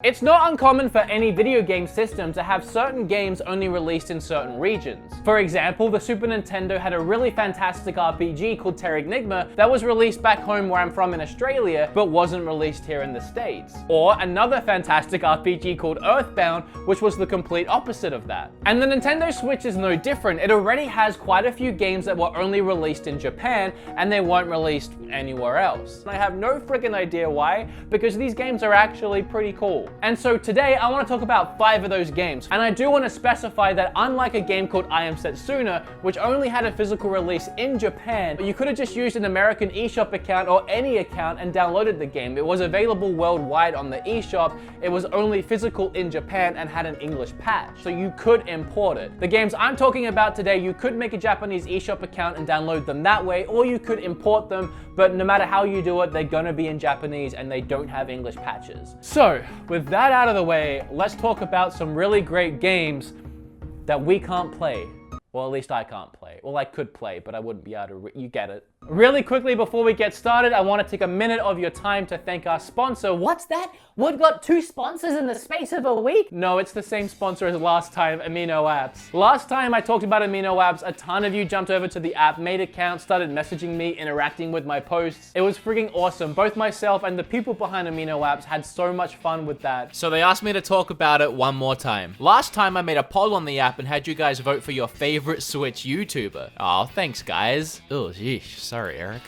It's not uncommon for any video game system to have certain games only released in certain regions. For example, the Super Nintendo had a really fantastic RPG called Terranigma that was released back home where I'm from in Australia, but wasn't released here in the States. Or another fantastic RPG called Earthbound, which was the complete opposite of that. And the Nintendo Switch is no different. It already has quite a few games that were only released in Japan, and they weren't released anywhere else. And I have no freaking idea why, because these games are actually pretty cool. And so today I want to talk about 5 of those games. And I do want to specify that unlike a game called I Am Setsuna, which only had a physical release in Japan, you could have just used an American eShop account or any account and downloaded the game. It was available worldwide on the eShop. It was only physical in Japan and had an English patch, so you could import it. The games I'm talking about today, you could make a Japanese eShop account and download them that way, or you could import them, but no matter how you do it, they're gonna be in Japanese and they don't have English patches. So, with that out of the way, let's talk about some really great games that we can't play. Well, at least I can't play. Well, I could play, but I wouldn't be able to, you get it. Really quickly before we get started, I want to take a minute of your time to thank our sponsor. What's that? Wood got 2 sponsors in the space of a week? No, it's the same sponsor as last time, Amino Apps. Last time I talked about Amino Apps, a ton of you jumped over to the app, made accounts, started messaging me, interacting with my posts. It was freaking awesome. Both myself and the people behind Amino Apps had so much fun with that. So they asked me to talk about it one more time. Last time I made a poll on the app and had you guys vote for your favorite Switch YouTuber. Oh, thanks guys. Oh, geesh. Sorry, Eric.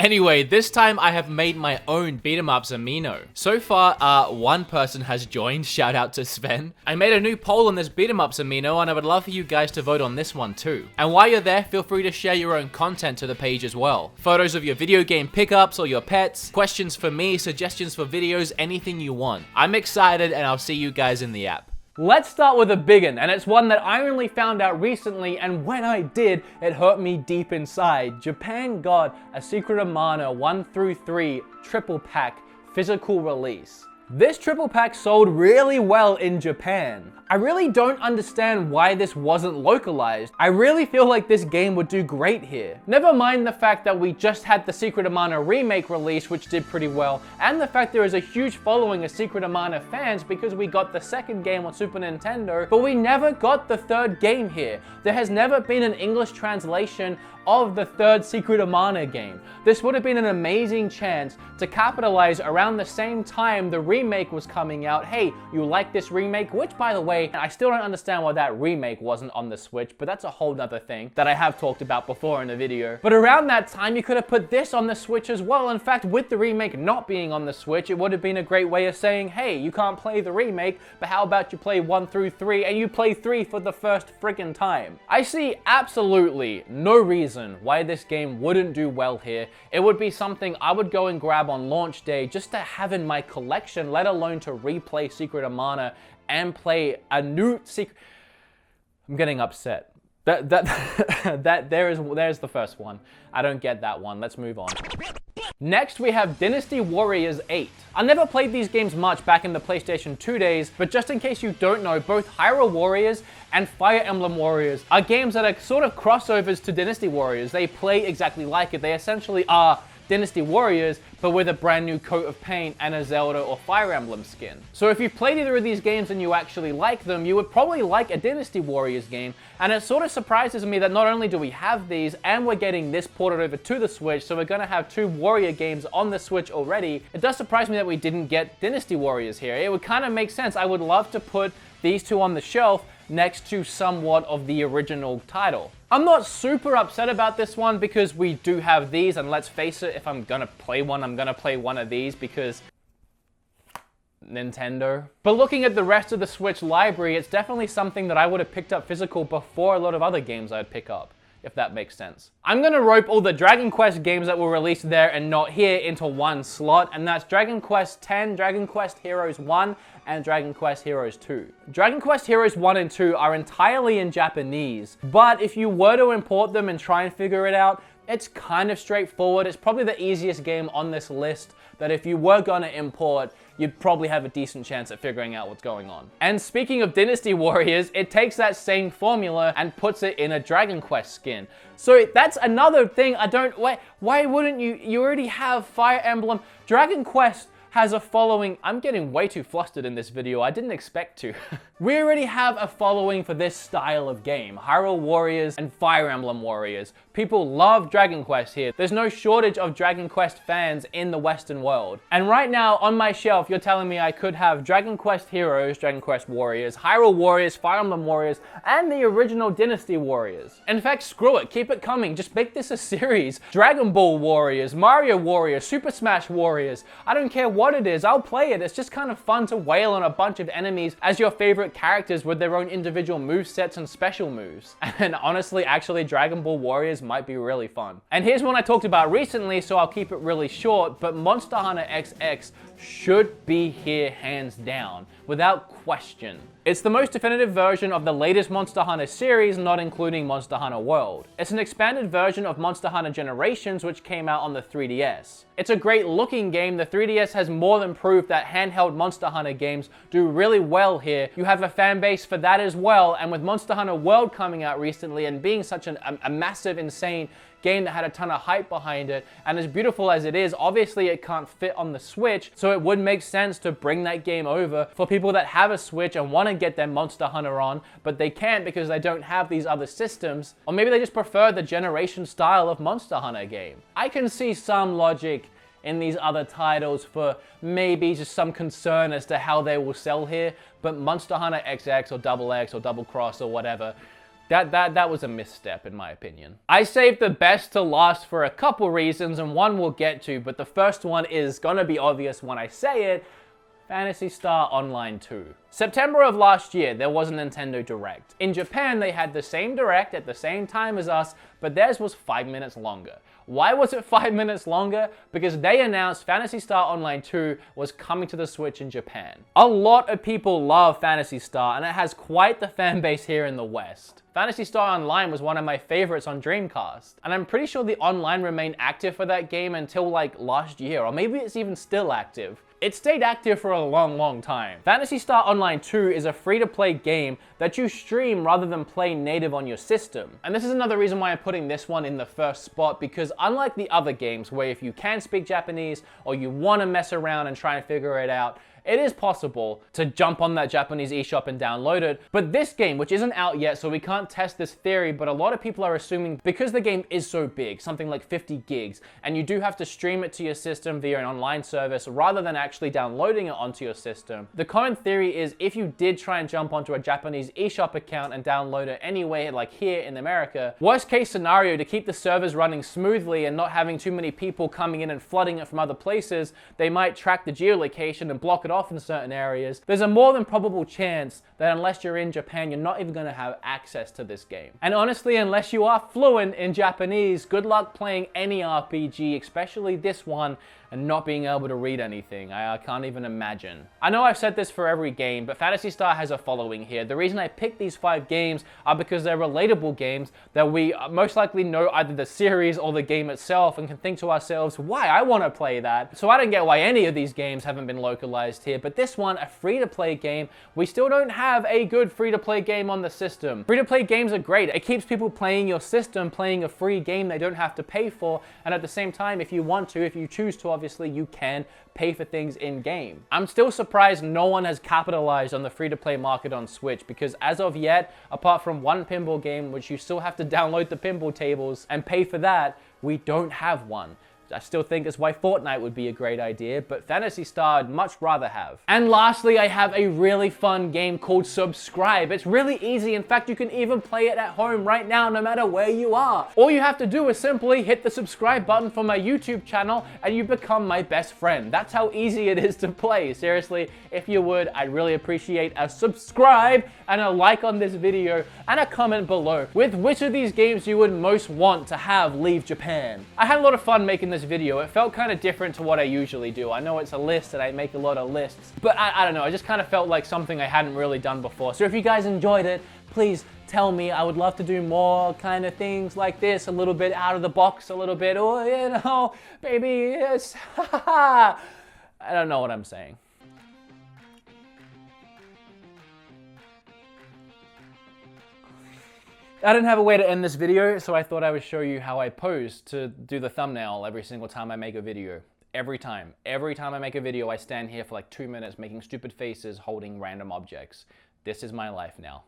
Anyway, this time I have made my own Beatemups Amino. So far, one person has joined. Shout out to Sven. I made a new poll on this Beatemups Amino, and I would love for you guys to vote on this one too. And while you're there, feel free to share your own content to the page as well. Photos of your video game pickups or your pets, questions for me, suggestions for videos, anything you want. I'm excited, and I'll see you guys in the app. Let's start with a big one, and it's one that I only found out recently, and when I did, it hurt me deep inside. Japan got a Secret of Mana 1 through 3 triple pack physical release. This triple pack sold really well in Japan. I really don't understand why this wasn't localized. I really feel like this game would do great here. Never mind the fact that we just had the Secret of Mana remake release, which did pretty well, and the fact there is a huge following of Secret of Mana fans because we got the second game on Super Nintendo, but we never got the third game here. There has never been an English translation of the third Secret of Mana game. This would have been an amazing chance to capitalize around the same time the remake was coming out. Hey, you like this remake? Which, by the way, I still don't understand why that remake wasn't on the Switch, but that's a whole nother thing that I have talked about before in the video. But around that time, you could have put this on the Switch as well. In fact, with the remake not being on the Switch, it would have been a great way of saying, hey, you can't play the remake, but how about you play 1 through 3 and you play 3 for the first friggin' time? I see absolutely no reason why this game wouldn't do well here. It would be something I would go and grab on launch day just to have in my collection, let alone to replay Secret of Mana and play a new secret. I'm getting upset. There's the first one. I don't get that one. Let's move on. Next, we have Dynasty Warriors 8. I never played these games much back in the PlayStation 2 days, but just in case you don't know, both Hyrule Warriors and Fire Emblem Warriors are games that are sort of crossovers to Dynasty Warriors. They play exactly like it. They essentially are Dynasty Warriors, but with a brand new coat of paint and a Zelda or Fire Emblem skin. So if you've played either of these games and you actually like them, you would probably like a Dynasty Warriors game, and it sort of surprises me that not only do we have these, and we're getting this ported over to the Switch, so we're gonna have 2 Warrior games on the Switch already. It does surprise me that we didn't get Dynasty Warriors here. It would kind of make sense. I would love to put these 2 on the shelf next to somewhat of the original title. I'm not super upset about this one because we do have these, and let's face it, if I'm gonna play one, I'm gonna play one of these because Nintendo. But looking at the rest of the Switch library, it's definitely something that I would have picked up physical before a lot of other games I'd pick up, if that makes sense. I'm gonna rope all the Dragon Quest games that were released there and not here into one slot, and that's Dragon Quest X, Dragon Quest Heroes 1, and Dragon Quest Heroes 2. Dragon Quest Heroes 1 and 2 are entirely in Japanese, but if you were to import them and try and figure it out, it's kind of straightforward. It's probably the easiest game on this list that if you were gonna import, you'd probably have a decent chance at figuring out what's going on. And speaking of Dynasty Warriors, it takes that same formula and puts it in a Dragon Quest skin. So that's another thing I don't, why wouldn't you already have Fire Emblem. Dragon Quest has a following. I'm getting way too flustered in this video. I didn't expect to. We already have a following for this style of game. Hyrule Warriors and Fire Emblem Warriors. People love Dragon Quest here. There's no shortage of Dragon Quest fans in the Western world. And right now on my shelf, you're telling me I could have Dragon Quest Heroes, Dragon Quest Warriors, Hyrule Warriors, Fire Emblem Warriors, and the original Dynasty Warriors. In fact, screw it, keep it coming. Just make this a series. Dragon Ball Warriors, Mario Warriors, Super Smash Warriors. I don't care what it is, I'll play it. It's just kind of fun to wail on a bunch of enemies as your favorite characters with their own individual movesets and special moves. And honestly, actually, Dragon Ball Warriors might be really fun. And here's one I talked about recently, so I'll keep it really short, but Monster Hunter XX should be here hands down, without question. It's the most definitive version of the latest Monster Hunter series, not including Monster Hunter World. It's an expanded version of Monster Hunter Generations, which came out on the 3DS. It's a great looking game. The 3DS has more than proved that handheld Monster Hunter games do really well here. You have a fan base for that as well, and with Monster Hunter World coming out recently and being such a massive, insane game that had a ton of hype behind it, and as beautiful as it is, obviously it can't fit on the Switch, so it would make sense to bring that game over for people that have a Switch and want to get their Monster Hunter on, but they can't because they don't have these other systems, or maybe they just prefer the generation style of Monster Hunter game. I can see some logic in these other titles for maybe just some concern as to how they will sell here, but Monster Hunter XX or Double X or Double Cross or whatever, that was a misstep in my opinion. I saved the best to last for a couple reasons, and one we'll get to, but the first one is gonna be obvious when I say it: Phantasy Star Online 2. September of last year, there was a Nintendo Direct. In Japan, they had the same Direct at the same time as us, but theirs was 5 minutes longer. Why was it 5 minutes longer? Because they announced Phantasy Star Online 2 was coming to the Switch in Japan. A lot of people love Phantasy Star, and it has quite the fan base here in the West. Phantasy Star Online was one of my favorites on Dreamcast, and I'm pretty sure the online remained active for that game until like last year, or maybe it's even still active. It stayed active for a long time. Phantasy Star Online 2 is a free-to-play game that you stream rather than play native on your system. And this is another reason why I'm putting this one in the first spot, because unlike the other games where if you can speak Japanese or you want to mess around and try and figure it out, it is possible to jump on that Japanese eShop and download it. But this game, which isn't out yet, so we can't test this theory, but a lot of people are assuming because the game is so big, something like 50 gigs, and you do have to stream it to your system via an online service rather than actually downloading it onto your system. The common theory is if you did try and jump onto a Japanese eShop account and download it anyway, like here in America, worst case scenario, to keep the servers running smoothly and not having too many people coming in and flooding it from other places, they might track the geolocation and block it off in certain areas. There's a more than probable chance that unless you're in Japan, you're not even going to have access to this game. And honestly, unless you are fluent in Japanese, good luck playing any RPG, especially this one, and not being able to read anything. I can't even imagine. I know I've said this for every game, but Phantasy Star has a following here. The reason I picked these 5 games are because they're relatable games that we most likely know either the series or the game itself and can think to ourselves, why? I want to play that. So I don't get why any of these games haven't been localized here, but this one, a free-to-play game, we still don't have a good free-to-play game on the system. Free-to-play games are great. It keeps people playing your system, playing a free game they don't have to pay for, and at the same time, if you want to, if you choose to, obviously, you can pay for things in-game. I'm still surprised no one has capitalized on the free-to-play market on Switch, because as of yet, apart from one pinball game, which you still have to download the pinball tables and pay for that, we don't have one. I still think that's why Fortnite would be a great idea, but Phantasy Star I'd much rather have. And lastly, I have a really fun game called Subscribe. It's really easy. In fact, you can even play it at home right now, no matter where you are. All you have to do is simply hit the subscribe button for my YouTube channel and you become my best friend. That's how easy it is to play. Seriously, if you would, I'd really appreciate a subscribe and a like on this video and a comment below with which of these games you would most want to have leave Japan. I had a lot of fun making this video. It felt kind of different to what I usually do. I know it's a list and I make a lot of lists, but I don't know, I just kind of felt like something I hadn't really done before. So if you guys enjoyed it, please tell me. I would love to do more kind of things like this, a little bit out of the box, a little bit, oh, you know, maybe it's, I don't know what I'm saying. I didn't have a way to end this video, so I thought I would show you how I pose to do the thumbnail every single time I make a video. Every time. Every time I make a video, I stand here for like 2 minutes making stupid faces holding random objects. This is my life now.